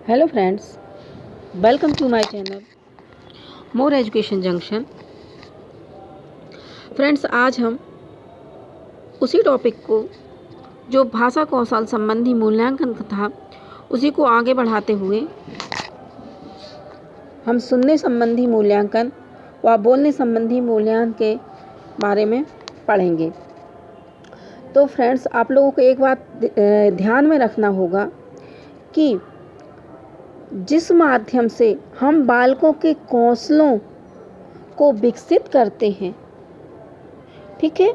Hello friends, welcome to my channel more education junction. Friends, आज हम उसी topic को जो भाषा कौशल संबंधी मूल्यांकन था उसी को आगे बढ़ाते हुए हम सुनने संबंधी मूल्यांकन व बोलने संबंधी मूल्यांकन के बारे में पढ़ेंगे। तो फ्रेंड्स, आप लोगों को एक बात ध्यान में रखना होगा कि जिस माध्यम से हम बालकों के कौशलों को विकसित करते हैं, ठीक है,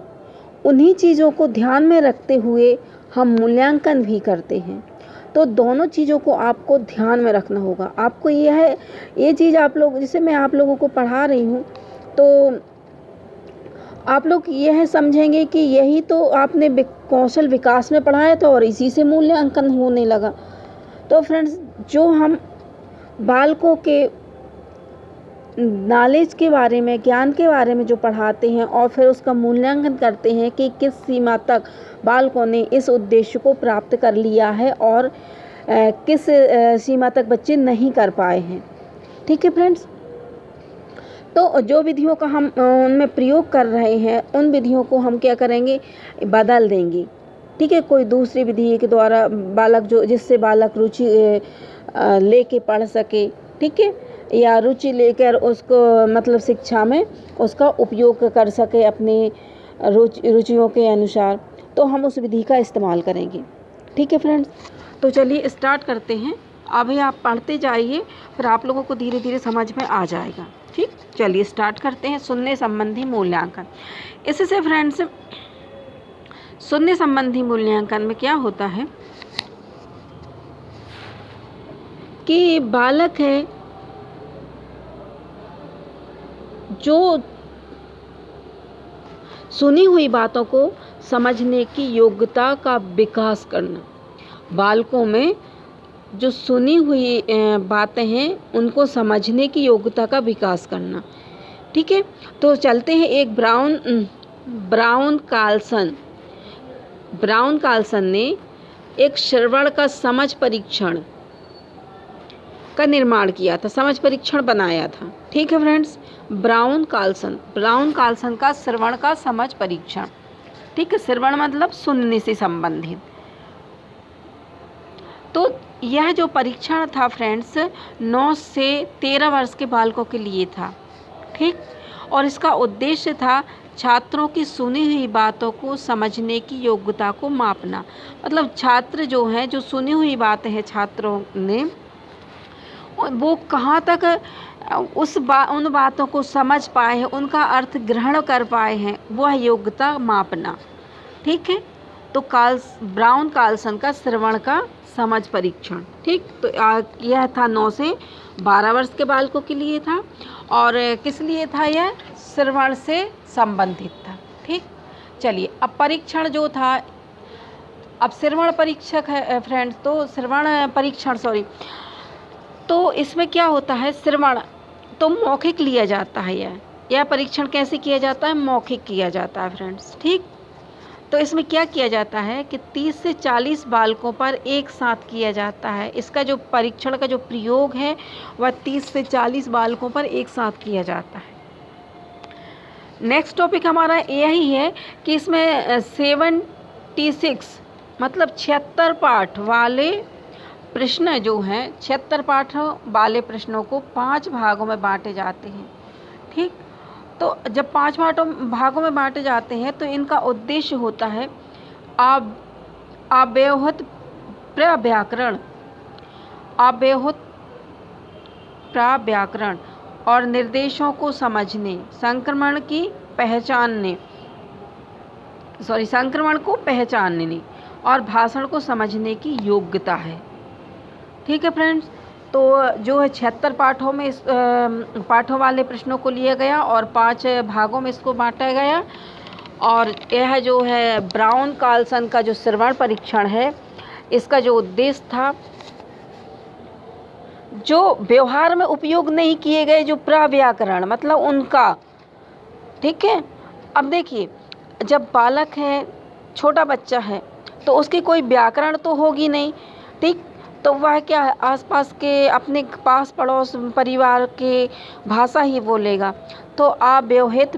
उन्हीं चीज़ों को ध्यान में रखते हुए हम मूल्यांकन भी करते हैं। तो दोनों चीज़ों को आपको ध्यान में रखना होगा। आपको ये चीज़ आप लोग, जिसे मैं आप लोगों को पढ़ा रही हूँ, तो आप लोग यह समझेंगे कि यही तो आपने कौशल विकास में पढ़ाया था और इसी से मूल्यांकन होने लगा। तो फ्रेंड्स, जो हम बालकों के नॉलेज के बारे में, ज्ञान के बारे में जो पढ़ाते हैं और फिर उसका मूल्यांकन करते हैं कि किस सीमा तक बालकों ने इस उद्देश्य को प्राप्त कर लिया है और किस सीमा तक बच्चे नहीं कर पाए हैं। ठीक है फ्रेंड्स, तो जो विधियों का हम उनमें प्रयोग कर रहे हैं, उन विधियों को हम क्या करेंगे, बदल देंगे। ठीक है, कोई दूसरी विधि के द्वारा जिससे बालक रुचि लेके पढ़ सके, ठीक है, या रुचि लेकर उसको मतलब शिक्षा में उसका उपयोग कर सके अपनी रुचियों के अनुसार, तो हम उस विधि का इस्तेमाल करेंगे। ठीक है फ्रेंड्स, तो चलिए स्टार्ट करते हैं। अभी आप पढ़ते जाइए, फिर आप लोगों को धीरे धीरे समझ में आ जाएगा। ठीक, चलिए स्टार्ट करते हैं। सुनने संबंधी मूल्यांकन। इससे फ्रेंड्स, सुनने संबंधी मूल्यांकन में क्या होता है कि बालक है जो सुनी हुई बातों को समझने की योग्यता का विकास करना। बालकों में जो सुनी हुई बातें हैं उनको समझने की योग्यता का विकास करना। ठीक है, तो चलते हैं। एक ब्राउन कार्लसन ने एक श्रवण का समझ परीक्षण का निर्माण किया था, समझ परीक्षण बनाया था। ठीक है फ्रेंड्स, ब्राउन कार्लसन का श्रवण का समझ परीक्षण। ठीक है, श्रवण मतलब सुनने से संबंधित। तो यह जो परीक्षण था फ्रेंड्स, 9 से 13 वर्ष के बालकों के लिए था। ठीक, और इसका उद्देश्य था छात्रों की सुनी हुई बातों को समझने की योग्यता को मापना। मतलब छात्र जो हैं, जो सुनी हुई बातें हैं छात्रों ने, वो कहाँ तक उन बातों को समझ पाए हैं, उनका अर्थ ग्रहण कर पाए हैं, वह योग्यता मापना। ठीक है, तो ब्राउन कार्लसन का श्रवण का समझ परीक्षण। ठीक, तो यह था 9 से 12 वर्ष के बालकों के लिए था। और किस लिए था? यह श्रवण से संबंधित था। ठीक, चलिए अब परीक्षण जो था, अब श्रवण परीक्षक है फ्रेंड्स, तो श्रवण परीक्षण तो इसमें क्या होता है, श्रवण तो मौखिक लिया जाता है। यह परीक्षण कैसे किया जाता है? मौखिक किया जाता है फ्रेंड्स। ठीक, तो इसमें क्या किया जाता है कि 30 से 40 बालकों पर एक साथ किया जाता है। इसका जो परीक्षण का जो प्रयोग है वह 30 से 40 बालकों पर एक साथ किया जाता है। नेक्स्ट टॉपिक हमारा यही है कि इसमें 76 मतलब 76 पाठ वाले प्रश्न जो हैं, 76 पाठ वाले प्रश्नों को 5 भागों में बांटे जाते हैं। ठीक, तो जब 5 भागों में बांटे जाते हैं तो इनका उद्देश्य होता है अव्यवहित प्रव्याकरण और निर्देशों को समझने, संक्रमण को पहचानने और भाषण को समझने की योग्यता है। ठीक है फ्रेंड्स, तो जो है 76 पाठों वाले प्रश्नों को लिया गया और 5 भागों में इसको बांटा गया। और यह जो है ब्राउन कार्लसन का जो श्रवण परीक्षण है, इसका जो उद्देश्य था, जो व्यवहार में उपयोग नहीं किए गए जो प्रव्याकरण मतलब उनका। ठीक है, अब देखिए, जब बालक है, छोटा बच्चा है, तो उसकी कोई व्याकरण तो होगी नहीं। ठीक, तो वह क्या है, आसपास के अपने पास पड़ोस परिवार के भाषा ही बोलेगा। तो अव्यवहित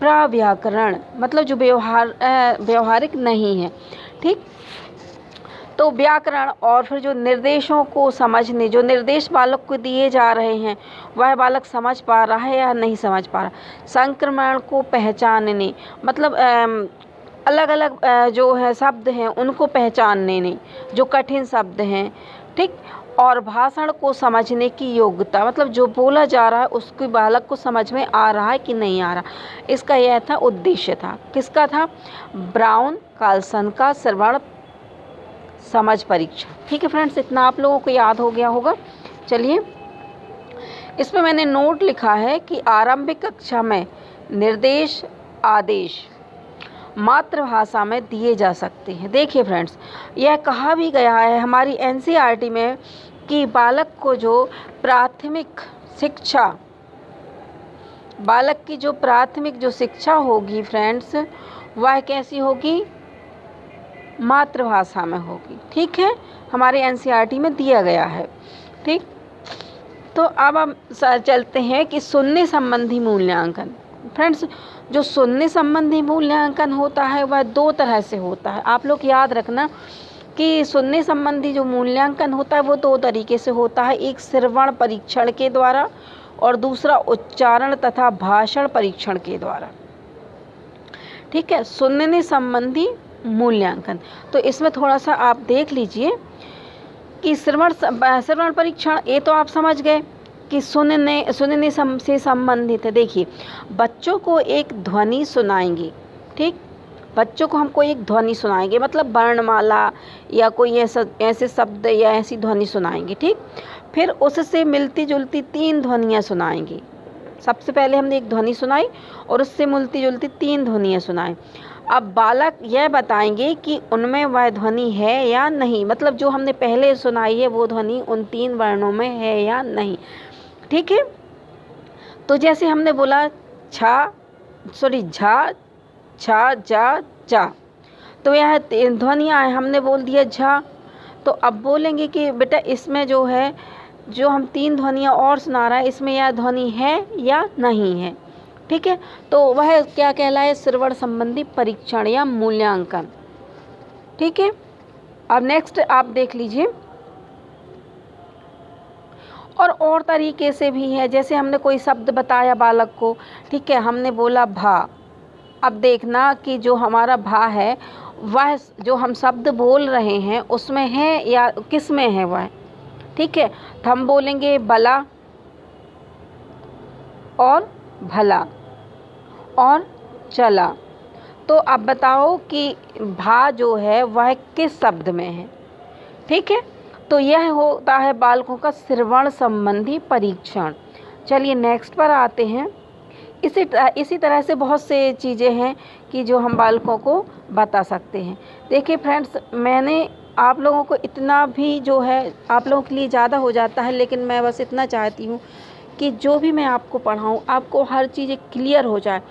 प्रव्याकरण मतलब जो व्यवहारिक नहीं है, ठीक। तो व्याकरण और फिर जो निर्देशों को समझने, जो निर्देश बालक को दिए जा रहे हैं वह बालक समझ पा रहा है या नहीं समझ पा रहा। संक्रमण को पहचानने मतलब अलग अलग जो है शब्द हैं उनको पहचानने नहीं, जो कठिन शब्द हैं, ठीक। और भाषण को समझने की योग्यता मतलब जो बोला जा रहा है उसके बालक को समझ में आ रहा है कि नहीं आ रहा। इसका यह था उद्देश्य था। किसका था? ब्राउन कार्लसन का श्रवण समझ परीक्षण। ठीक है फ्रेंड्स, इतना आप लोगों को याद हो गया होगा। चलिए, इसमें मैंने नोट लिखा है कि आरंभिक कक्षा में निर्देश आदेश मातृभाषा में दिए जा सकते हैं। देखिए फ्रेंड्स, यह कहा भी गया है हमारी एनसीईआरटी में कि बालक को जो प्राथमिक शिक्षा, बालक की जो प्राथमिक जो शिक्षा होगी फ्रेंड्स, वह कैसी होगी? मातृभाषा में होगी। ठीक है, हमारे एनसीईआरटी में दिया गया है। ठीक, तो अब हम चलते हैं कि सुनने संबंधी मूल्यांकन। फ्रेंड्स, जो सुनने संबंधी मूल्यांकन होता है वह दो तरह से होता है। आप लोग याद रखना कि सुनने संबंधी जो मूल्यांकन होता है वो दो तरीके से होता है। एक श्रवण परीक्षण के द्वारा और दूसरा उच्चारण तथा भाषण परीक्षण के द्वारा। ठीक है, सुनने संबंधी मूल्यांकन। तो इसमें थोड़ा सा आप देख लीजिए कि श्रवण परीक्षण, ये तो आप समझ गए कि सुनने से संबंधित है। देखिए, बच्चों को एक ध्वनि सुनाएंगे। ठीक, बच्चों को हमको एक ध्वनि सुनाएंगे मतलब वर्णमाला या कोई ऐसे शब्द या ऐसी ध्वनि सुनाएंगे। ठीक, फिर उससे मिलती जुलती 3 ध्वनियाँ सुनाएंगे। सबसे पहले हमने एक ध्वनि सुनाई और उससे मिलती जुलती 3 ध्वनियाँ सुनाएं। अब बालक यह बताएंगे कि उनमें वह ध्वनि है या नहीं, मतलब जो हमने पहले सुनाई है वो ध्वनि उन 3 वर्णों में है या नहीं। ठीक है, तो जैसे हमने बोला झा, छा, जा, जा, तो यह ध्वनियाँ हैं। हमने बोल दिया झा, तो अब बोलेंगे कि बेटा इसमें जो है, जो हम 3 ध्वनियाँ और सुना रहा है, इसमें यह ध्वनि है या नहीं है। ठीक है, तो वह क्या कहलाए? श्रवण संबंधी परीक्षण या मूल्यांकन। ठीक है, अब नेक्स्ट आप देख लीजिए, और तरीके से भी है। जैसे हमने कोई शब्द बताया बालक को, ठीक है, हमने बोला भा। अब देखना कि जो हमारा भा है वह जो हम शब्द बोल रहे हैं उसमें है या किस में है वह। ठीक है, तो हम बोलेंगे बला और भला और चला। तो अब बताओ कि भा जो है वह किस शब्द में है। ठीक है, तो यह होता है बालकों का श्रवण संबंधी परीक्षण। चलिए नेक्स्ट पर आते हैं। इसी तरह से बहुत से चीज़ें हैं कि जो हम बालकों को बता सकते हैं। देखिए फ्रेंड्स, मैंने आप लोगों को इतना भी जो है आप लोगों के लिए ज़्यादा हो जाता है, लेकिन मैं बस इतना चाहती हूँ कि जो भी मैं आपको पढ़ाऊँ आपको हर चीज़ क्लियर हो जाए,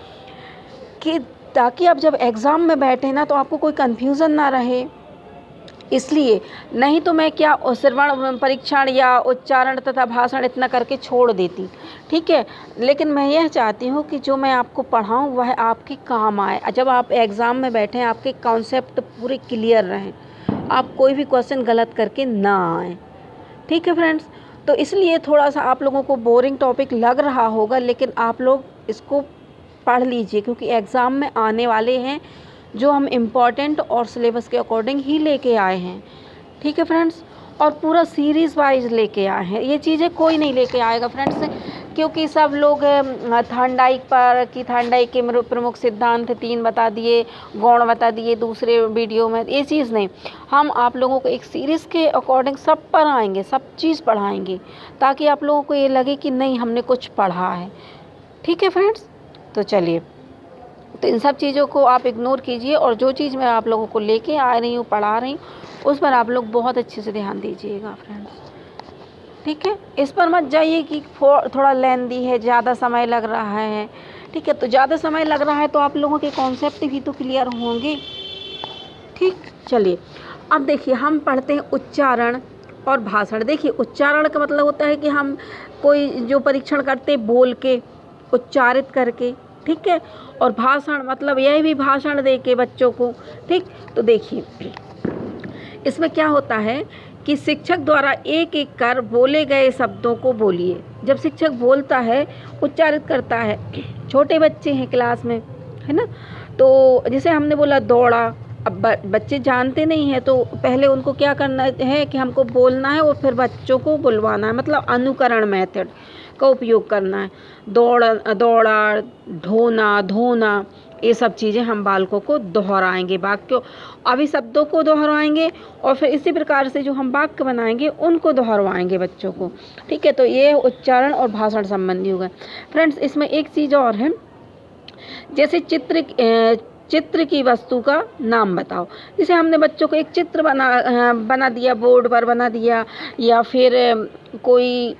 कि ताकि आप जब एग्ज़ाम में बैठे ना तो आपको कोई कन्फ्यूज़न ना रहे। इसलिए नहीं तो मैं क्या श्रवण परीक्षण या उच्चारण तथा भाषण इतना करके छोड़ देती। ठीक है, लेकिन मैं यह चाहती हूँ कि जो मैं आपको पढ़ाऊँ वह आपके काम आए। जब आप एग्ज़ाम में बैठें आपके कॉन्सेप्ट पूरे क्लियर रहें, आप कोई भी क्वेश्चन गलत करके ना आए। ठीक है फ्रेंड्स, तो इसलिए थोड़ा सा आप लोगों को बोरिंग टॉपिक लग रहा होगा, लेकिन आप लोग इसको पढ़ लीजिए क्योंकि एग्ज़ाम में आने वाले हैं, जो हम इम्पॉर्टेंट और सिलेबस के अकॉर्डिंग ही लेके आए हैं। ठीक है फ्रेंड्स, और पूरा सीरीज़ वाइज लेके आए हैं। ये चीज़ें कोई नहीं लेके आएगा फ्रेंड्स, क्योंकि सब लोग थांडाइक पर कि थांडाइक के प्रमुख सिद्धांत 3 बता दिए, गौण बता दिए दूसरे वीडियो में। ये चीज़ नहीं, हम आप लोगों को एक सीरीज़ के अकॉर्डिंग सब पर आएंगे, सब चीज़ पढ़ाएंगे, ताकि आप लोगों को ये लगे कि नहीं हमने कुछ पढ़ा है। ठीक है फ्रेंड्स, तो चलिए, तो इन सब चीज़ों को आप इग्नोर कीजिए और जो चीज़ मैं आप लोगों को लेके आ रही हूँ, पढ़ा रही हूँ, उस पर आप लोग बहुत अच्छे से ध्यान दीजिएगा फ्रेंड्स। ठीक है, इस पर मत जाइए कि थोड़ा लेंदी है, ज़्यादा समय लग रहा है। ठीक है, तो ज़्यादा समय लग रहा है तो आप लोगों के कॉन्सेप्ट भी तो क्लियर होंगे। ठीक, चलिए अब देखिए हम पढ़ते हैं उच्चारण और भाषण। देखिए उच्चारण का मतलब होता है कि हम कोई जो परीक्षण करते बोल के, उच्चारित करके, ठीक है। और भाषण मतलब यह भी भाषण दे के बच्चों को, ठीक। तो देखिए इसमें क्या होता है कि शिक्षक द्वारा एक एक कर बोले गए शब्दों को बोलिए। जब शिक्षक बोलता है, उच्चारित करता है, छोटे बच्चे हैं क्लास में, है ना, तो जैसे हमने बोला दौड़ा, अब बच्चे जानते नहीं हैं तो पहले उनको क्या करना है कि हमको बोलना है और फिर बच्चों को बुलवाना है, मतलब अनुकरण मेथड का उपयोग करना है। दौड़ा, ढोना, धोना, ये सब चीज़ें हम बालकों को दोहराएंगे, वाक्यों अभी शब्दों को दोहराएंगे और फिर इसी प्रकार से जो हम वाक्य बनाएंगे उनको दोहरवाएंगे बच्चों को, ठीक है। तो ये उच्चारण और भाषण संबंधी होगा। फ्रेंड्स इसमें एक चीज़ और है, जैसे चित्र की वस्तु का नाम बताओ। जैसे हमने बच्चों को एक चित्र बना दिया, बोर्ड पर बना दिया, या फिर कोई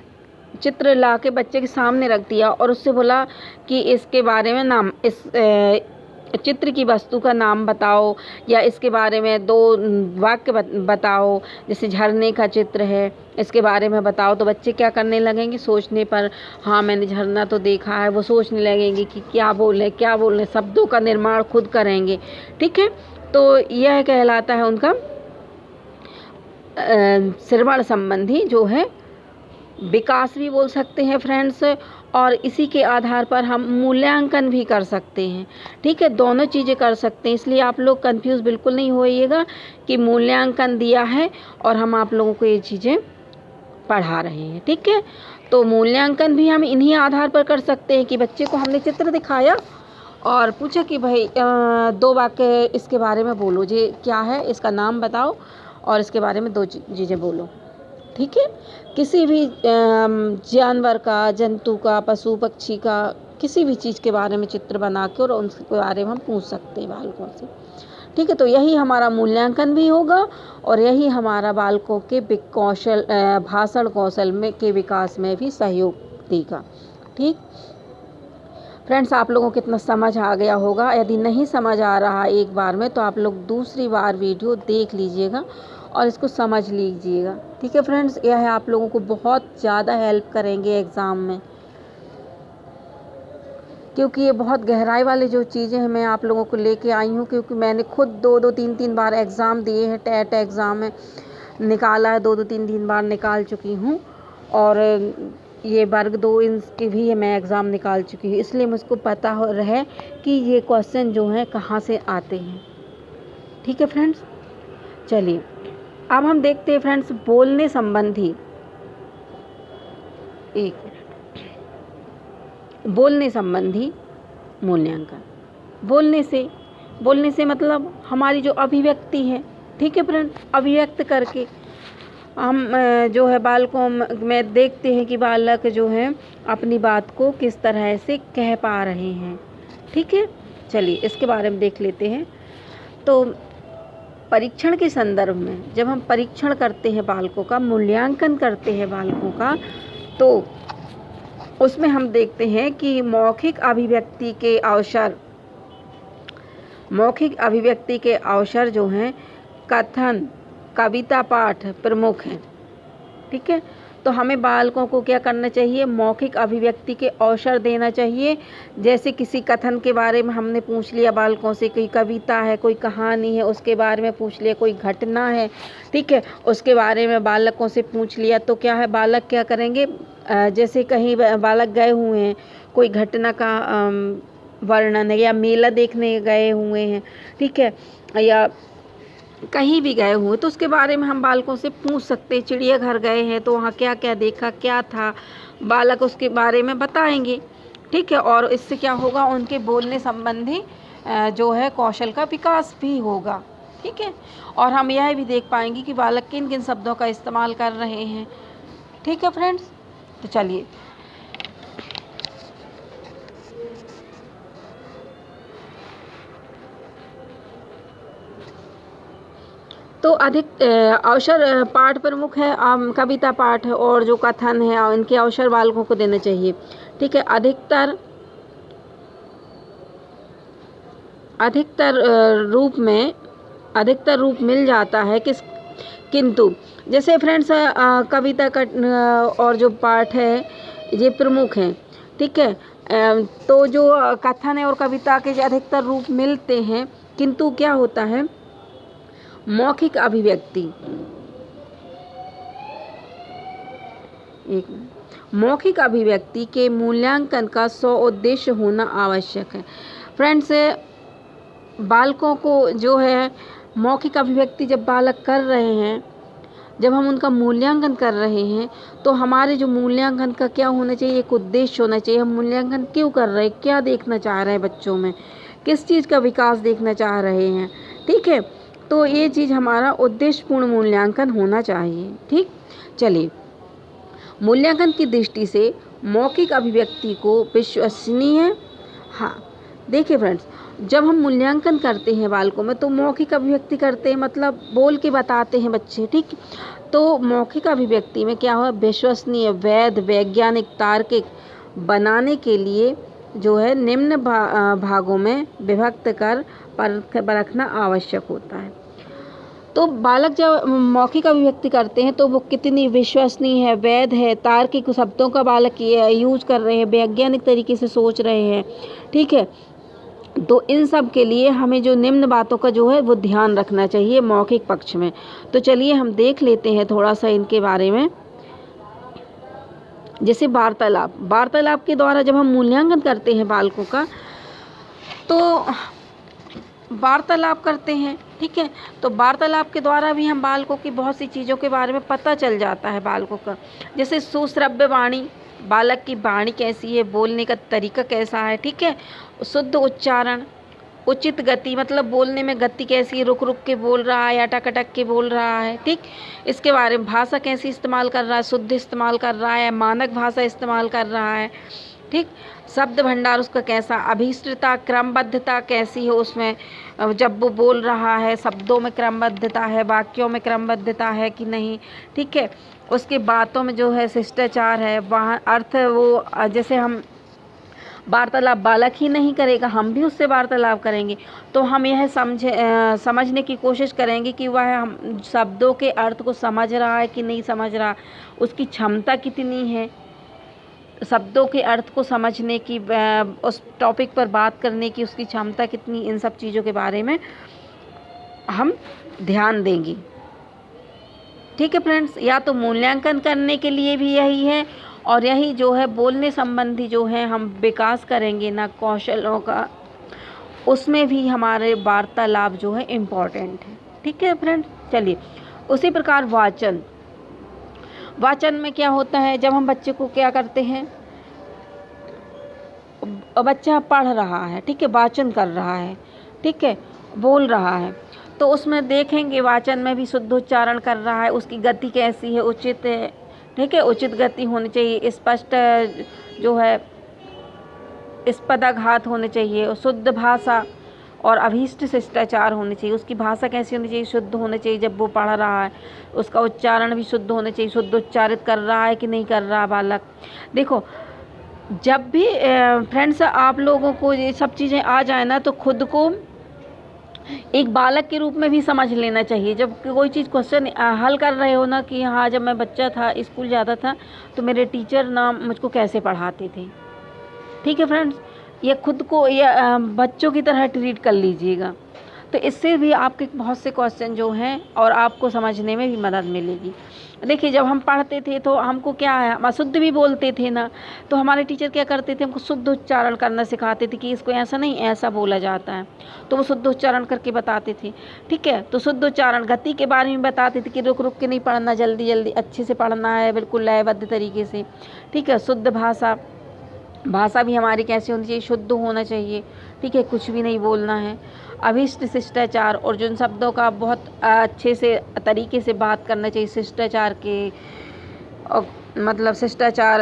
चित्र ला के बच्चे के सामने रख दिया और उससे बोला कि इसके बारे में नाम, इस चित्र की वस्तु का नाम बताओ, या इसके बारे में 2 वाक्य बताओ। जैसे झरने का चित्र है, इसके बारे में बताओ, तो बच्चे क्या करने लगेंगे, सोचने पर, हाँ मैंने झरना तो देखा है, वो सोचने लगेंगे कि क्या बोले, शब्दों का निर्माण खुद करेंगे, ठीक है। तो यह कहलाता है उनका श्रवण संबंधी जो है विकास भी बोल सकते हैं फ्रेंड्स। और इसी के आधार पर हम मूल्यांकन भी कर सकते हैं, ठीक है, दोनों चीज़ें कर सकते हैं। इसलिए आप लोग कंफ्यूज बिल्कुल नहीं होइएगा कि मूल्यांकन दिया है और हम आप लोगों को ये चीज़ें पढ़ा रहे हैं, ठीक है। तो मूल्यांकन भी हम इन्हीं आधार पर कर सकते हैं कि बच्चे को हमने चित्र दिखाया और पूछा कि भाई 2 वाक्य इसके बारे में बोलो, जी क्या है, इसका नाम बताओ और इसके बारे में 2 चीज़ें बोलो, ठीक है। किसी भी जानवर का, जंतु का, पशु पक्षी का, किसी भी चीज़ के बारे में चित्र बना के और उनके बारे में हम पूछ सकते हैं बालकों से, ठीक है। तो यही हमारा मूल्यांकन भी होगा और यही हमारा बालकों के भाषण कौशल में के विकास में भी सहयोग देगा, ठीक। फ्रेंड्स आप लोगों को कितना समझ आ गया होगा। यदि नहीं समझ आ रहा एक बार में तो आप लोग दूसरी बार वीडियो देख लीजिएगा और इसको समझ लीजिएगा, ठीक है फ्रेंड्स। यह है आप लोगों को बहुत ज़्यादा हेल्प करेंगे एग्ज़ाम में, क्योंकि ये बहुत गहराई वाली जो चीज़ें हैं मैं आप लोगों को लेके आई हूँ, क्योंकि मैंने खुद 2-2 3-3 बार एग्ज़ाम दिए हैं, टेट एग्ज़ाम में निकाला है, 2-2 3-3 बार निकाल चुकी हूँ। और ये वर्ग 2 इनके भी मैं एग्ज़ाम निकाल चुकी हूँ, इसलिए मुझको पता रहे कि ये क्वेश्चन जो हैं कहाँ से आते हैं, ठीक है फ्रेंड्स। चलिए अब हम देखते हैं फ्रेंड्स बोलने संबंधी, एक मिनट, बोलने संबंधी मूल्यांकन। बोलने से मतलब हमारी जो अभिव्यक्ति है, ठीक है फ्रेंड, अभिव्यक्त करके हम जो है बालकों में देखते हैं कि बालक जो है अपनी बात को किस तरह से कह पा रहे हैं, ठीक है। चलिए इसके बारे में देख लेते हैं। तो परीक्षण के संदर्भ में जब हम परीक्षण करते हैं बालकों का, मूल्यांकन करते हैं बालकों का, तो उसमें हम देखते हैं कि मौखिक अभिव्यक्ति के अवसर जो हैं कथन, कविता पाठ प्रमुख हैं, ठीक है। तो हमें बालकों को क्या करना चाहिए, मौखिक अभिव्यक्ति के अवसर देना चाहिए। जैसे किसी कथन के बारे में हमने पूछ लिया बालकों से, कोई कविता है, कोई कहानी है, उसके बारे में पूछ लिया, कोई घटना है, ठीक है, उसके बारे में बालकों से पूछ लिया, तो क्या है बालक क्या करेंगे, जैसे कहीं बालक गए हुए हैं, कोई घटना का वर्णन है, या मेला देखने गए हुए हैं, ठीक है, या कहीं भी गए हुए तो उसके बारे में हम बालकों से पूछ सकते हैं। चिड़ियाघर गए हैं तो वहाँ क्या क्या देखा, क्या था, बालक उसके बारे में बताएंगे, ठीक है। और इससे क्या होगा, उनके बोलने संबंधी जो है कौशल का विकास भी होगा, ठीक है। और हम यह भी देख पाएंगे कि बालक किन किन शब्दों का इस्तेमाल कर रहे हैं, ठीक है फ्रेंड्स। तो चलिए तो अधिक अवसर पाठ प्रमुख है, कविता पाठ और जो कथन है इनके अवसर बालकों को देने चाहिए, ठीक है। अधिकतर रूप मिल जाता है किंतु जैसे फ्रेंड्स कविता का और जो पाठ है ये प्रमुख हैं, ठीक है। तो जो कथन है और कविता के जो अधिकतर रूप मिलते हैं, किंतु क्या होता है, मौखिक अभिव्यक्ति, मौखिक अभिव्यक्ति के मूल्यांकन का उद्देश्य होना आवश्यक है। फ्रेंड्स, बालकों को जो है मौखिक अभिव्यक्ति जब बालक कर रहे हैं, जब हम उनका मूल्यांकन कर रहे हैं, तो हमारे जो मूल्यांकन का क्या होना चाहिए, एक उद्देश्य होना चाहिए। हम मूल्यांकन क्यों कर रहे हैं, क्या देखना चाह रहे हैं बच्चों में, किस चीज़ का विकास देखना चाह रहे हैं, ठीक है। तो ये चीज़ हमारा उद्देश्यपूर्ण मूल्यांकन होना चाहिए, ठीक। चलिए, मूल्यांकन की दृष्टि से मौखिक अभिव्यक्ति को विश्वसनीय, हाँ देखिए फ्रेंड्स, जब हम मूल्यांकन करते हैं बालकों में तो मौखिक अभिव्यक्ति करते हैं, मतलब बोल के बताते हैं बच्चे, ठीक। तो मौखिक अभिव्यक्ति में क्या हुआ, विश्वसनीय, वैध, वैज्ञानिक, तार्किक बनाने के लिए जो है निम्न भागों में विभक्त कर परखना आवश्यक होता है। तो बालक जब मौखिक अभिव्यक्ति करते हैं तो वो कितनी विश्वसनीय है, वैध है, तार्किक शब्दों का बालक यूज कर रहे हैं, वैज्ञानिक तरीके से सोच रहे हैं, ठीक है। तो इन सब के लिए हमें जो निम्न बातों का जो है वो ध्यान रखना चाहिए मौखिक पक्ष में। तो चलिए हम देख लेते हैं थोड़ा सा इनके बारे में। जैसे वार्तालाप के द्वारा जब हम मूल्यांकन करते हैं बालकों का, तो वार्तालाप करते हैं, ठीक है। तो वार्तालाप के द्वारा भी हम बालकों की बहुत सी चीज़ों के बारे में पता चल जाता है बालकों का। जैसे सुश्रव्य वाणी, बालक की वाणी कैसी है, बोलने का तरीका कैसा है, ठीक है। शुद्ध उच्चारण, उचित गति, मतलब बोलने में गति कैसी है, रुक रुक के बोल रहा है, अटक अटक के बोल रहा है, ठीक। इसके बारे में भाषा कैसी इस्तेमाल कर रहा है, शुद्ध इस्तेमाल कर रहा है, मानक भाषा इस्तेमाल कर रहा है, ठीक। शब्द भंडार उसका कैसा, अभीष्टता, क्रमबद्धता कैसी है उसमें, जब वो बोल रहा है शब्दों में क्रमबद्धता है, वाक्यों में क्रमबद्धता है कि नहीं, ठीक है। उसके बातों में जो है शिष्टाचार है, वहाँ अर्थ वो जैसे हम वार्तालाप बालक ही नहीं करेगा, हम भी उससे वार्तालाप करेंगे, तो हम यह समझने की कोशिश करेंगे कि वह हम शब्दों के अर्थ को समझ रहा है कि नहीं समझ रहा, उसकी क्षमता कितनी है शब्दों के अर्थ को समझने की, उस टॉपिक पर बात करने की उसकी क्षमता कितनी, इन सब चीज़ों के बारे में हम ध्यान देंगे, ठीक है फ्रेंड्स। या तो मूल्यांकन करने के लिए भी यही है, और यही जो है बोलने संबंधी जो है हम विकास करेंगे ना कौशलों का, उसमें भी हमारे वार्तालाप जो है इम्पॉर्टेंट है, ठीक है फ्रेंड्स। चलिए, उसी प्रकार वाचन में क्या होता है, जब हम बच्चे को क्या करते हैं, बच्चा पढ़ रहा है, ठीक है, वाचन कर रहा है, ठीक है, बोल रहा है, तो उसमें देखेंगे वाचन में भी शुद्ध उच्चारण कर रहा है, उसकी गति कैसी है, उचित है, ठीक है, उचित गति होनी चाहिए, स्पष्ट जो है स्पदाघात होने चाहिए, और शुद्ध भाषा और अभीष्ट शिष्टाचार होने चाहिए। उसकी भाषा कैसी होनी चाहिए, शुद्ध होनी चाहिए जब वो पढ़ रहा है, उसका उच्चारण भी शुद्ध होना चाहिए, शुद्ध उच्चारित कर रहा है कि नहीं कर रहा बालक। देखो, जब भी फ्रेंड्स आप लोगों को ये सब चीज़ें आ जाए ना, तो खुद को एक बालक के रूप में भी समझ लेना चाहिए। जब कोई चीज़ क्वेश्चन हल कर रहे हो ना, कि हाँ जब मैं बच्चा था, स्कूल जाता था, तो मेरे टीचर ना मुझको कैसे पढ़ाते थे, ठीक है फ्रेंड्स, ये खुद को ये बच्चों की तरह ट्रीट कर लीजिएगा। तो इससे भी आपके बहुत से क्वेश्चन जो हैं और आपको समझने में भी मदद मिलेगी। देखिए, जब हम पढ़ते थे तो हमको क्या है, हम अशुद्ध भी बोलते थे ना, तो हमारे टीचर क्या करते थे, हमको शुद्ध उच्चारण करना सिखाते थे कि इसको ऐसा नहीं ऐसा बोला जाता है, तो वो शुद्ध उच्चारण करके बताते थे, ठीक है। तो शुद्ध उच्चारण, गति के बारे में बताते थे कि रुक रुक के नहीं पढ़ना, जल्दी जल्दी अच्छे से पढ़ना है, बिल्कुल लयबद्ध तरीके से, ठीक है। शुद्ध भाषा भी हमारी कैसी होनी चाहिए, शुद्ध होना चाहिए, ठीक है, कुछ भी नहीं बोलना है। अभीष्ट शिष्टाचार, और जिन शब्दों का बहुत अच्छे से तरीके से बात करना चाहिए, शिष्टाचार के मतलब शिष्टाचार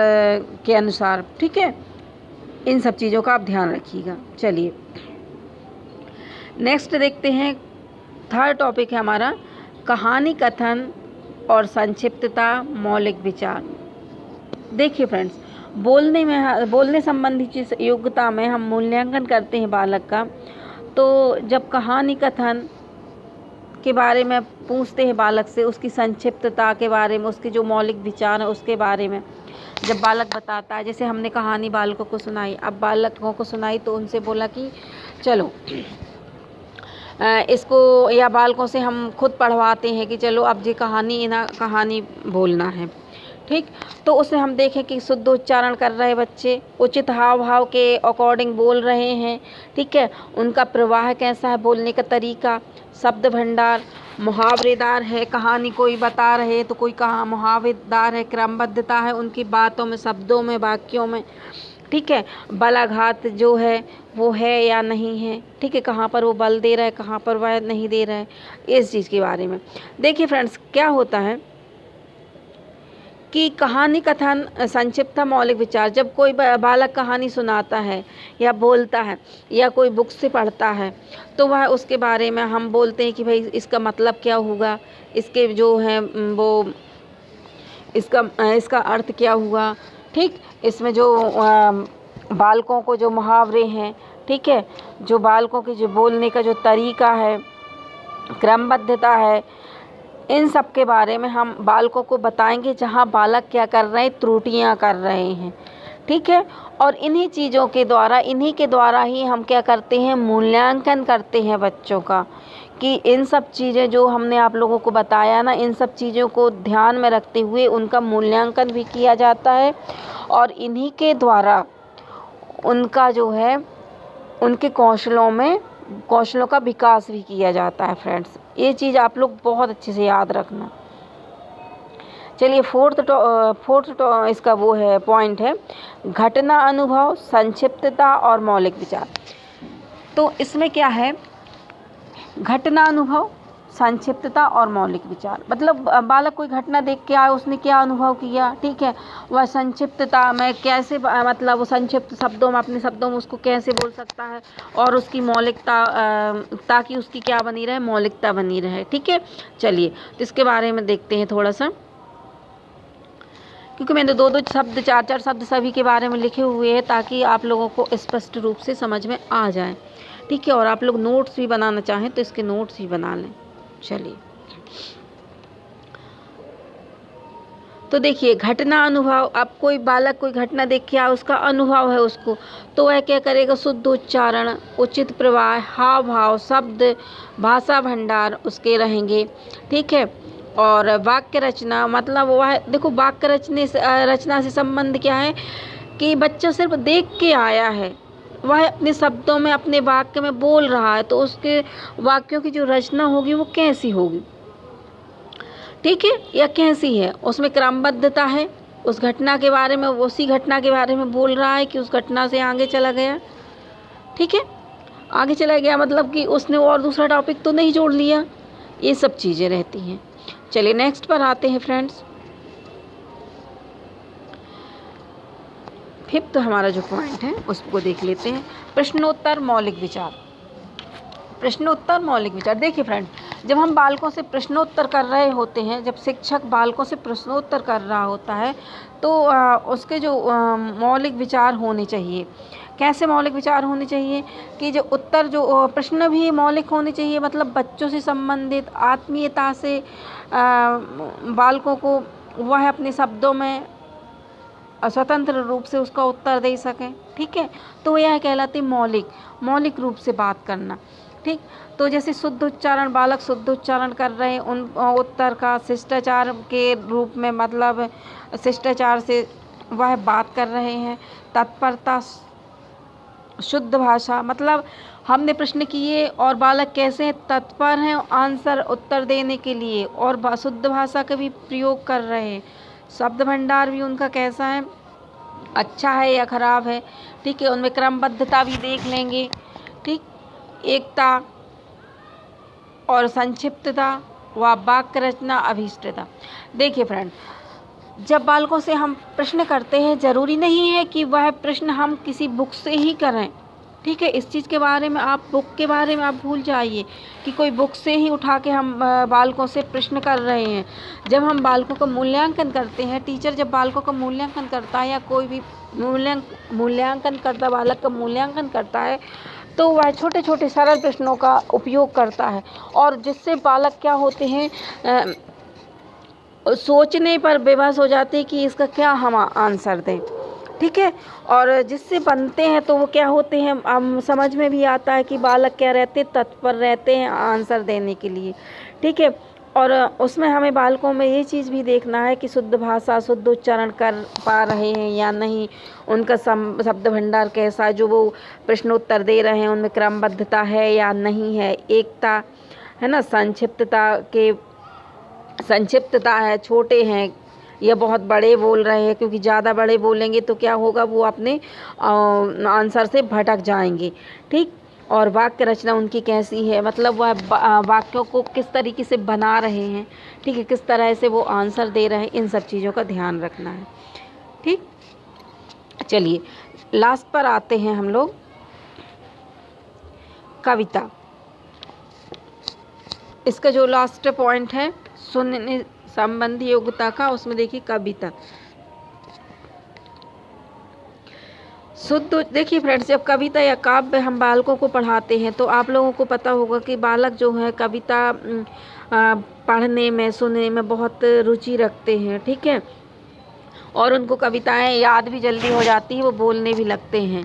के अनुसार, ठीक है। इन सब चीज़ों का आप ध्यान रखिएगा। चलिए नेक्स्ट देखते हैं, थर्ड टॉपिक है हमारा कहानी कथन और संक्षिप्तता, मौलिक विचार। देखिए फ्रेंड्स, बोलने संबंधी चीज़ योग्यता में हम मूल्यांकन करते हैं बालक का। तो जब कहानी कथन के बारे में पूछते हैं बालक से, उसकी संक्षिप्तता के बारे में, उसके जो मौलिक विचार हैं उसके बारे में जब बालक बताता है, जैसे हमने कहानी बालकों को सुनाई, अब बालकों को सुनाई तो उनसे बोला कि चलो इसको, या बालकों से हम खुद पढ़वाते हैं कि चलो अब ये कहानी बोलना है, ठीक। तो उसमें हम देखें कि शुद्ध उच्चारण कर रहे बच्चे, उचित हाव भाव के अकॉर्डिंग बोल रहे हैं, ठीक है। उनका प्रवाह कैसा है, बोलने का तरीका, शब्द भंडार, मुहावरेदार है, कहानी कोई बता रहे तो कोई कहा मुहावरेदार है, क्रमबद्धता है उनकी बातों में, शब्दों में, वाक्यों में, ठीक है। बलाघात जो है वो है या नहीं है, ठीक है, कहाँ पर वो बल दे रहा है, कहाँ पर वह नहीं दे रहा है, इस चीज़ के बारे में। देखिए फ्रेंड्स, क्या होता है कि कहानी कथन संक्षिप्त मौलिक विचार, जब कोई बालक कहानी सुनाता है या बोलता है या कोई बुक से पढ़ता है तो वह उसके बारे में हम बोलते हैं कि भाई इसका मतलब क्या होगा, इसके जो है वो इसका अर्थ क्या हुआ, ठीक। इसमें जो बालकों को जो मुहावरे हैं, ठीक है, जो बालकों के जो बोलने का जो तरीका है, क्रमबद्धता है, इन सब के बारे में हम बालकों को बताएंगे, जहाँ बालक क्या कर रहे हैं, त्रुटियां कर रहे हैं, ठीक है। और इन्हीं चीज़ों के द्वारा, इन्हीं के द्वारा ही हम क्या करते हैं, मूल्यांकन करते हैं बच्चों का, कि इन सब चीज़ें जो हमने आप लोगों को बताया ना, इन सब चीज़ों को ध्यान में रखते हुए उनका मूल्यांकन भी किया जाता है और इन्हीं के द्वारा उनका जो है, उनके कौशलों का विकास भी किया जाता है फ्रेंड्स। ये चीज़ आप लोग बहुत अच्छे से याद रखना। चलिए फोर्थ इसका वो है पॉइंट है, घटना अनुभव, संक्षिप्तता और मौलिक विचार। तो इसमें क्या है, घटना अनुभव, संक्षिप्तता और मौलिक विचार, मतलब बालक कोई घटना देख के आया, उसने क्या अनुभव किया, ठीक है, वह संक्षिप्तता में कैसे, मतलब वो संक्षिप्त शब्दों में, अपने शब्दों में उसको कैसे बोल सकता है, और उसकी मौलिकता, ताकि उसकी क्या बनी रहे, मौलिकता बनी रहे, ठीक है। चलिए तो इसके बारे में देखते हैं थोड़ा सा, क्योंकि मैंने दो शब्द, चार शब्द सभी के बारे में लिखे हुए हैं ताकि आप लोगों को स्पष्ट रूप से समझ में आ जाए, ठीक है। और आप लोग नोट्स भी बनाना चाहें तो इसके नोट्स भी बना लें। चलिए तो देखिए, घटना अनुभव, अब कोई बालक कोई घटना देख के आया, उसका अनुभव है उसको, तो वह क्या करेगा, शुद्ध उच्चारण, उचित प्रवाह, हाव भाव, शब्द, भाषा भंडार उसके रहेंगे, ठीक है। और वाक्य रचना, मतलब वह देखो, वाक्य रचना से संबंध क्या है कि बच्चा सिर्फ देख के आया है, वह अपने शब्दों में, अपने वाक्य में बोल रहा है, तो उसके वाक्यों की जो रचना होगी वो कैसी होगी, ठीक है, या कैसी है, उसमें क्रमबद्धता है, उस घटना के बारे में, उसी घटना के बारे में बोल रहा है कि उस घटना से आगे चला गया, ठीक है, आगे चला गया मतलब कि उसने और दूसरा टॉपिक तो नहीं जोड़ लिया, ये सब चीज़ें रहती हैं। चलिए नेक्स्ट पर आते हैं फ्रेंड्स। फिफ्थ हमारा जो पॉइंट है उसको देख लेते हैं, प्रश्नोत्तर मौलिक विचार। प्रश्नोत्तर मौलिक विचार, देखिए फ्रेंड, जब हम बालकों से प्रश्नोत्तर कर रहे होते हैं, जब शिक्षक बालकों से प्रश्नोत्तर कर रहा होता है तो उसके जो मौलिक विचार होने चाहिए, कैसे मौलिक विचार होने चाहिए कि जो उत्तर, जो प्रश्न भी मौलिक होने चाहिए, मतलब बच्चों से संबंधित, आत्मीयता से बालकों को वह अपने शब्दों में स्वतंत्र रूप से उसका उत्तर दे सकें, ठीक है। तो यह कहलाती मौलिक रूप से बात करना, ठीक। तो जैसे शुद्ध उच्चारण, बालक शुद्ध उच्चारण कर रहे हैं, उन उत्तर का शिष्टाचार के रूप में, मतलब शिष्टाचार से वह बात कर रहे हैं। तत्परता, शुद्ध भाषा, मतलब हमने प्रश्न किए और बालक कैसे तत्पर हैं आंसर, उत्तर देने के लिए, और शुद्ध भाषा का भी प्रयोग कर रहे हैं। शब्द भंडार भी उनका कैसा है, अच्छा है या खराब है, ठीक है। उनमें क्रमबद्धता भी देख लेंगे, ठीक। एकता और संक्षिप्तता व वाक्य रचना, अभिष्टता। देखिए फ्रेंड, जब बालकों से हम प्रश्न करते हैं, ज़रूरी नहीं है कि वह प्रश्न हम किसी बुक से ही करें, ठीक है। इस चीज़ के बारे में आप, बुक के बारे में आप भूल जाइए कि कोई बुक से ही उठा के हम बालकों से प्रश्न कर रहे हैं। जब हम बालकों का मूल्यांकन करते हैं, टीचर जब बालकों का मूल्यांकन करता है या कोई भी मूल्यांकन करता, बालक का मूल्यांकन करता है, तो वह छोटे छोटे सरल प्रश्नों का उपयोग करता है, और जिससे बालक क्या होते हैं, सोचने पर बेबस हो जाते हैं कि इसका क्या हम आंसर दें। ठीक है, और जिससे बनते हैं तो वो क्या होते हैं, हम समझ में भी आता है कि बालक क्या रहते, तत्पर रहते हैं आंसर देने के लिए। ठीक है, और उसमें हमें बालकों में ये चीज़ भी देखना है कि शुद्ध भाषा, शुद्ध उच्चारण कर पा रहे हैं या नहीं, उनका शब्द भंडार कैसा है, जो वो प्रश्नोत्तर दे रहे हैं उनमें क्रमबद्धता है या नहीं है, एकता है ना, संक्षिप्तता है, छोटे हैं या बहुत बड़े बोल रहे हैं, क्योंकि ज़्यादा बड़े बोलेंगे तो क्या होगा, वो अपने आंसर से भटक जाएंगे। ठीक, और वाक्य रचना उनकी कैसी है, मतलब वह वाक्यों को किस तरीके से बना रहे हैं, ठीक है, किस तरह से वो आंसर दे रहे हैं, इन सब चीज़ों का ध्यान रखना है। ठीक, चलिए लास्ट पर आते हैं हम लोग, कविता। इसका जो लास्ट पॉइंट है सुनने संबंधी योग्यता का, उसमें देखिए कविता। शुद्ध देखिए फ्रेंड्स, जब कविता या काव्य हम बालकों को पढ़ाते हैं तो आप लोगों को पता होगा कि बालक जो है कविता पढ़ने में, सुनने में बहुत रुचि रखते हैं। ठीक है, और उनको कविताएं याद भी जल्दी हो जाती हैं, वो बोलने भी लगते हैं।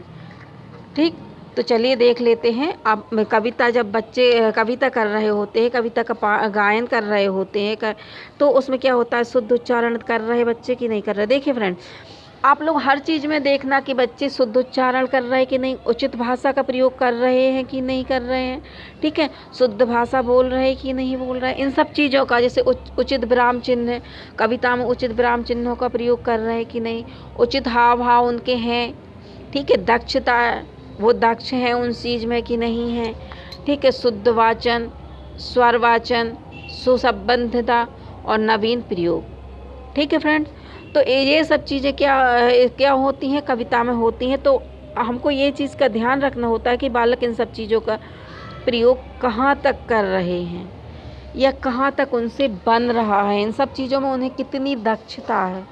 ठीक, तो चलिए देख लेते हैं। अब कविता, जब बच्चे कविता कर रहे होते हैं, कविता का गायन कर रहे होते हैं तो उसमें क्या होता है, शुद्ध उच्चारण कर रहे बच्चे कि नहीं कर रहे। देखिए फ्रेंड, आप लोग हर चीज़ में देखना कि बच्चे शुद्ध उच्चारण कर रहे हैं कि नहीं, उचित भाषा का प्रयोग कर रहे हैं कि नहीं कर रहे हैं। ठीक है, शुद्ध भाषा बोल रहे हैं कि नहीं बोल रहे हैं, इन सब चीज़ों का, जैसे उचित विराम चिन्ह, कविता में उचित विराम चिन्हों का प्रयोग कर रहे हैं कि नहीं, उचित हाव भाव उनके हैं। ठीक है, दक्षता, वो दक्ष हैं उन चीज़ में कि नहीं है। ठीक है, शुद्ध वाचन, स्वर वाचन, सुसंबद्धता और नवीन प्रयोग। ठीक है फ्रेंड्स, तो ये सब चीज़ें क्या होती हैं, कविता में होती हैं। तो हमको ये चीज़ का ध्यान रखना होता है कि बालक इन सब चीज़ों का प्रयोग कहाँ तक कर रहे हैं या कहाँ तक उनसे बन रहा है, इन सब चीज़ों में उन्हें कितनी दक्षता है।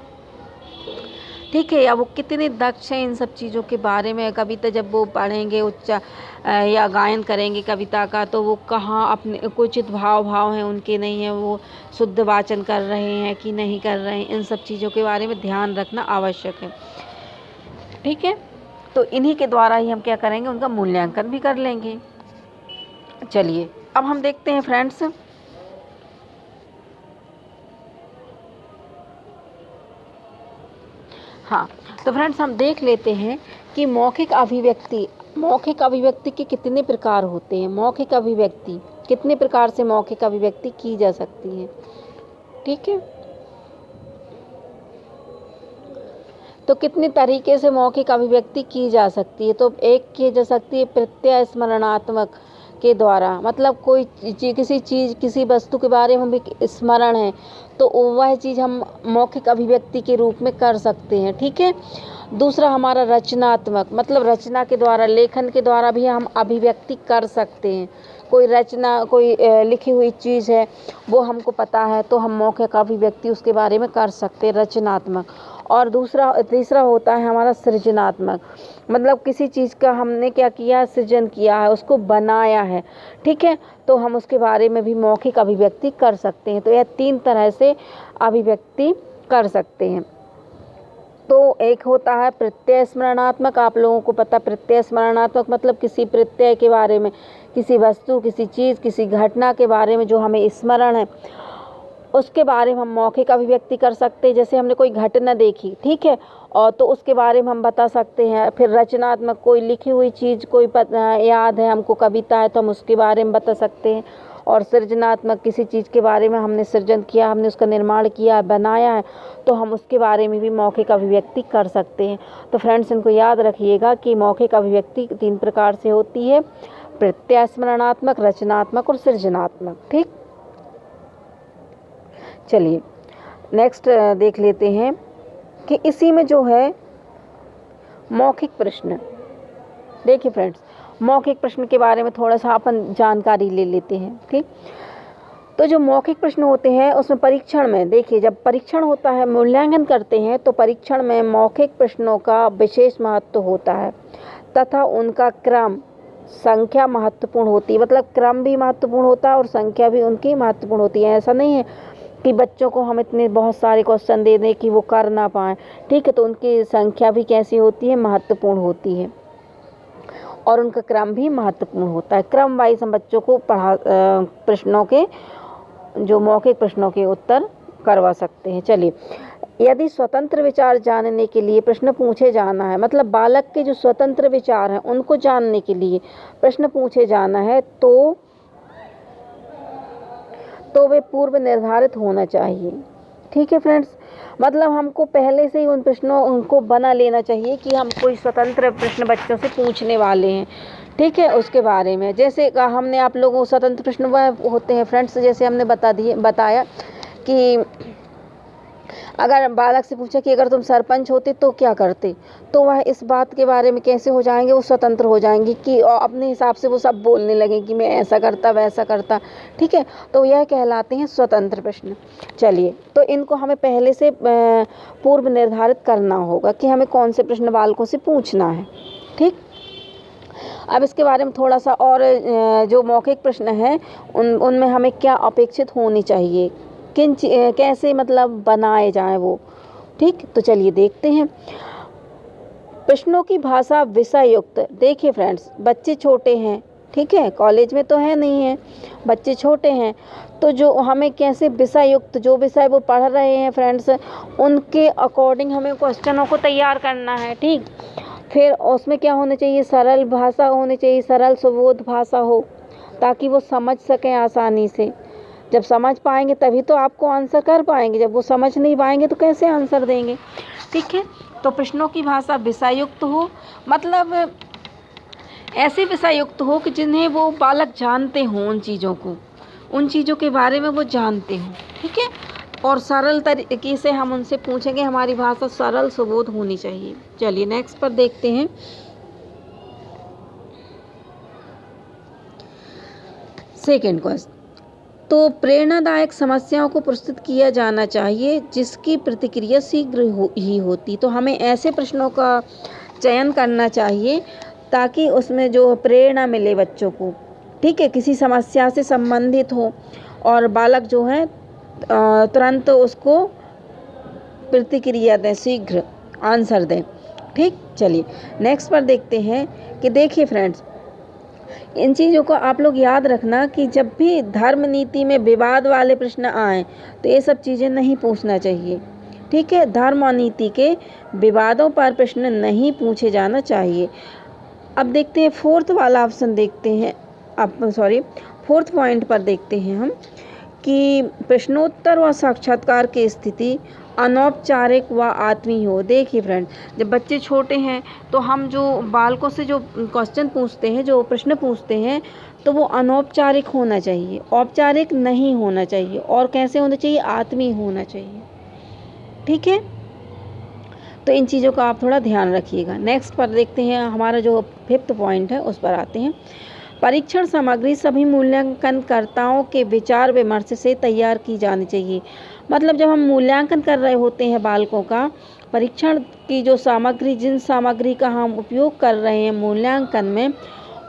ठीक है, या वो कितने दक्ष हैं इन सब चीज़ों के बारे में। कविता जब वो पढ़ेंगे या गायन करेंगे कविता का, तो वो कहाँ अपने उचित भाव हैं उनके नहीं है, वो शुद्ध वाचन कर रहे हैं कि नहीं कर रहे हैं, इन सब चीज़ों के बारे में ध्यान रखना आवश्यक है। ठीक है, तो इन्हीं के द्वारा ही हम क्या करेंगे, उनका मूल्यांकन भी कर लेंगे। चलिए अब हम देखते हैं फ्रेंड्स, हाँ, तो फ्रेंड्स हम देख लेते हैं कि मौखिक अभिव्यक्ति के कितने प्रकार होते हैं। मौखिक अभिव्यक्ति कितने प्रकार से मौखिक अभिव्यक्ति की जा सकती है। ठीक है, तो कितने तरीके से मौखिक अभिव्यक्ति की जा सकती है। तो एक की जा सकती है प्रत्यय स्मरणात्मक के द्वारा, मतलब किसी वस्तु के बारे में भी स्मरण है तो वह चीज़ हम मौखिक अभिव्यक्ति के रूप में कर सकते हैं। ठीक है, दूसरा हमारा रचनात्मक, मतलब रचना के द्वारा, लेखन के द्वारा भी हम अभिव्यक्ति कर सकते हैं। कोई लिखी हुई चीज़ है वो हमको पता है तो हम मौखिक अभिव्यक्ति उसके बारे में कर सकते हैं, रचनात्मक। और तीसरा होता है हमारा सृजनात्मक, मतलब किसी चीज़ का हमने क्या किया, सृजन किया है, उसको बनाया है। ठीक है, तो हम उसके बारे में भी मौखिक अभिव्यक्ति कर सकते हैं। तो यह 3 तरह से अभिव्यक्ति कर सकते हैं। तो एक होता है प्रत्यय स्मरणात्मक, आप लोगों को पता, प्रत्यय स्मरणात्मक मतलब किसी प्रत्यय के बारे में, किसी वस्तु, किसी चीज़, किसी घटना के बारे में जो हमें स्मरण है उसके बारे में हम मौखिक अभिव्यक्ति कर सकते हैं। जैसे हमने कोई घटना देखी, ठीक है, और तो उसके बारे में हम बता सकते हैं। फिर रचनात्मक, कोई लिखी हुई चीज़ कोई याद है हमको, कविता है, तो हम उसके बारे में बता सकते हैं। और सृजनात्मक, किसी चीज़ के बारे में हमने सृजन किया, हमने उसका निर्माण किया, बनाया है, तो हम उसके बारे में भी मौखिक अभिव्यक्ति कर सकते हैं। तो फ्रेंड्स इनको याद रखिएगा कि मौखिक अभिव्यक्ति 3 प्रकार से होती है, प्रत्यय स्मरणात्मक, रचनात्मक और सृजनात्मक। ठीक, चलिए नेक्स्ट देख लेते हैं कि इसी में जो है मौखिक प्रश्न। देखिए फ्रेंड्स, मौखिक प्रश्न के बारे में थोड़ा सा अपन जानकारी ले लेते हैं। ठीक, तो जो मौखिक प्रश्न होते हैं उसमें परीक्षण में, देखिए जब परीक्षण होता है, मूल्यांकन करते हैं, तो परीक्षण में मौखिक प्रश्नों का विशेष महत्व होता है तथा उनका क्रम संख्या महत्वपूर्ण होती है, मतलब क्रम भी महत्वपूर्ण होता है और संख्या भी उनकी महत्वपूर्ण होती है। ऐसा नहीं है कि बच्चों को हम इतने बहुत सारे क्वेश्चन दे दें कि वो कर ना पाएँ, ठीक है। तो उनकी संख्या भी कैसी होती है, महत्वपूर्ण होती है, और उनका क्रम भी महत्वपूर्ण होता है। क्रम वाइज हम बच्चों को प्रश्नों के जो मौखिक प्रश्नों के उत्तर करवा सकते हैं। चलिए, यदि स्वतंत्र विचार जानने के लिए प्रश्न पूछे जाना है, मतलब बालक के जो स्वतंत्र विचार हैं उनको जानने के लिए प्रश्न पूछे जाना है, तो वे पूर्व निर्धारित होना चाहिए, ठीक है फ्रेंड्स। मतलब हमको पहले से ही उन प्रश्नों उनको बना लेना चाहिए कि हम कोई स्वतंत्र प्रश्न बच्चों से पूछने वाले हैं, ठीक है। उसके बारे में जैसे हमने आप लोगों को स्वतंत्र प्रश्न वह होते हैं फ्रेंड्स, जैसे हमने बताया कि अगर बालक से पूछा कि अगर तुम सरपंच होते तो क्या करते, तो वह इस बात के बारे में कैसे हो जाएंगे, वो स्वतंत्र हो जाएंगे कि अपने हिसाब से वो सब बोलने लगे कि मैं ऐसा करता वैसा करता, ठीक है। तो यह कहलाते हैं स्वतंत्र प्रश्न। चलिए, तो इनको हमें पहले से पूर्व निर्धारित करना होगा कि हमें कौन से प्रश्न बालकों से पूछना है, ठीक। अब इसके बारे में थोड़ा सा और जो मौखिक प्रश्न है उनमें हमें क्या अपेक्षित होनी चाहिए, कैसे मतलब बनाए जाएं वो, ठीक। तो चलिए देखते हैं। प्रश्नों की भाषा विषय युक्त। देखिए फ्रेंड्स, बच्चे छोटे हैं, ठीक है, कॉलेज में तो है नहीं है, बच्चे छोटे हैं, तो जो हमें कैसे विषय युक्त, जो विषय वो पढ़ रहे हैं फ्रेंड्स, उनके अकॉर्डिंग हमें क्वेश्चनों को तैयार करना है, ठीक। फिर उसमें क्या होना चाहिए, सरल भाषा होनी चाहिए, सरल सुबोध भाषा हो, ताकि वो समझ सकें आसानी से। जब समझ पाएंगे तभी तो आपको आंसर कर पाएंगे, जब वो समझ नहीं पाएंगे तो कैसे आंसर देंगे, ठीक है। तो प्रश्नों की भाषा विषय युक्त हो, मतलब ऐसे विषय युक्त हो कि जिन्हें वो बालक जानते हों, उन चीज़ों के बारे में वो जानते हों, ठीक है। और सरल तरीके से हम उनसे पूछेंगे, हमारी भाषा सरल सुबोध होनी चाहिए। चलिए नेक्स्ट पर देखते हैं। सेकेंड क्वेश्चन, तो प्रेरणादायक समस्याओं को प्रस्तुत किया जाना चाहिए जिसकी प्रतिक्रिया शीघ्र ही होती। तो हमें ऐसे प्रश्नों का चयन करना चाहिए ताकि उसमें जो प्रेरणा मिले बच्चों को, ठीक है, किसी समस्या से संबंधित हो और बालक जो है तुरंत उसको प्रतिक्रिया दें, शीघ्र आंसर दें, ठीक। चलिए नेक्स्ट पर देखते हैं कि देखिए फ्रेंड्स, इन चीज़ों को आप लोग याद रखना कि जब भी धर्म नीति में विवाद वाले प्रश्न आएँ तो ये सब चीज़ें नहीं पूछना चाहिए, ठीक है। धर्म और नीति के विवादों पर प्रश्न नहीं पूछे जाना चाहिए। अब देखते हैं फोर्थ वाला ऑप्शन, देखते हैं फोर्थ पॉइंट पर देखते हैं हम कि प्रश्नोत्तर व साक्षात्कार की स्थिति अनौपचारिक व आत्मीय हो। देखिए फ्रेंड, जब बच्चे छोटे हैं तो हम जो बालकों से जो क्वेश्चन पूछते हैं, जो प्रश्न पूछते हैं, तो वो अनौपचारिक होना चाहिए, औपचारिक नहीं होना चाहिए। और कैसे होना चाहिए, आत्मीय होना चाहिए, ठीक है। तो इन चीज़ों का आप थोड़ा ध्यान रखिएगा। नेक्स्ट पर देखते हैं, हमारा जो फिफ्थ पॉइंट है उस पर आते हैं। परीक्षण सामग्री सभी मूल्यांकनकर्ताओं के विचार विमर्श से तैयार की जानी चाहिए। मतलब जब हम मूल्यांकन कर रहे होते हैं बालकों का, परीक्षण की जो सामग्री, जिन सामग्री का हम उपयोग कर रहे हैं मूल्यांकन में,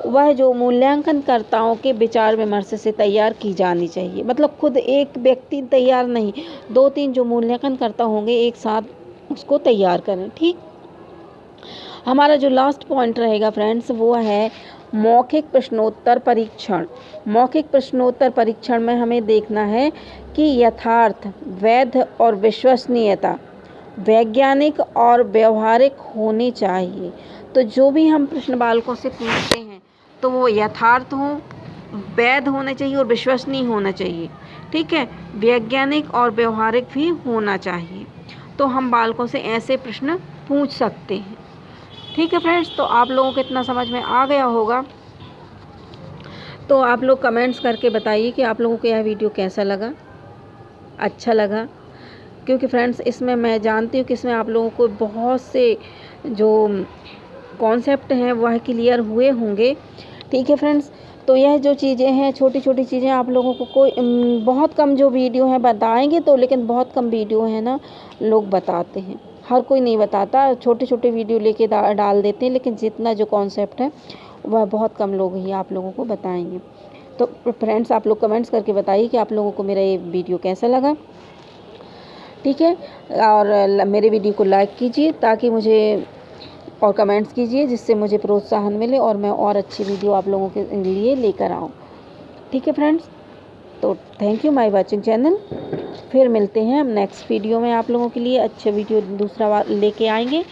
वह जो मूल्यांकनकर्ताओं के विचार विमर्श से तैयार की जानी चाहिए। मतलब खुद एक व्यक्ति तैयार नहीं, 2-3 जो मूल्यांकनकर्ता होंगे एक साथ उसको तैयार करें, ठीक। हमारा जो लास्ट पॉइंट रहेगा फ्रेंड्स, वो है मौखिक प्रश्नोत्तर परीक्षण। मौखिक प्रश्नोत्तर परीक्षण में हमें देखना है कि यथार्थ, वैध और विश्वसनीयता वैज्ञानिक और व्यवहारिक होनी चाहिए। तो जो भी हम प्रश्न बालकों से पूछते हैं तो वो यथार्थ हो, वैध होना चाहिए और विश्वसनीय होना चाहिए, ठीक है। वैज्ञानिक और व्यवहारिक भी होना चाहिए। तो हम बालकों से ऐसे प्रश्न पूछ सकते हैं, ठीक है फ्रेंड्स। तो आप लोगों को इतना समझ में आ गया होगा, तो आप लोग कमेंट्स करके बताइए कि आप लोगों को यह वीडियो कैसा लगा, अच्छा लगा। क्योंकि फ्रेंड्स, इसमें मैं जानती हूँ कि इसमें आप लोगों को बहुत से जो कॉन्सेप्ट हैं वह क्लियर हुए होंगे, ठीक है फ्रेंड्स। तो यह जो चीज़ें हैं, छोटी छोटी चीज़ें आप लोगों को कोई बहुत कम जो वीडियो हैं बताएंगे तो, लेकिन बहुत कम वीडियो है ना लोग बताते हैं, हर कोई नहीं बताता, छोटे छोटे वीडियो लेके डाल देते हैं, लेकिन जितना जो कॉन्सेप्ट है वह बहुत कम लोग ही आप लोगों को बताएंगे। तो फ्रेंड्स, आप लोग कमेंट्स करके बताइए कि आप लोगों को मेरा ये वीडियो कैसा लगा, ठीक है। और मेरे वीडियो को लाइक कीजिए ताकि मुझे, और कमेंट्स कीजिए जिससे मुझे प्रोत्साहन मिले और मैं और अच्छी वीडियो आप लोगों के लिए लेकर आऊँ, ठीक है फ्रेंड्स। तो thank you my watching channel. फिर मिलते हैं हम नेक्स्ट वीडियो में, आप लोगों के लिए अच्छे वीडियो दूसरा लेके आएंगे।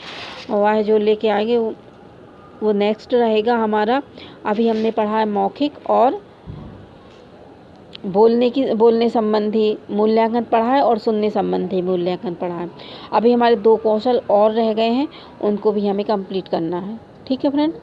और वह जो लेके आएंगे वो नेक्स्ट रहेगा हमारा। अभी हमने पढ़ा है मौखिक और बोलने संबंधी मूल्यांकन पढ़ा है और सुनने संबंधी मूल्यांकन पढ़ा है। अभी हमारे 2 कौशल और रह गए हैं, उनको भी हमें कंप्लीट करना है, ठीक है फ्रेंड।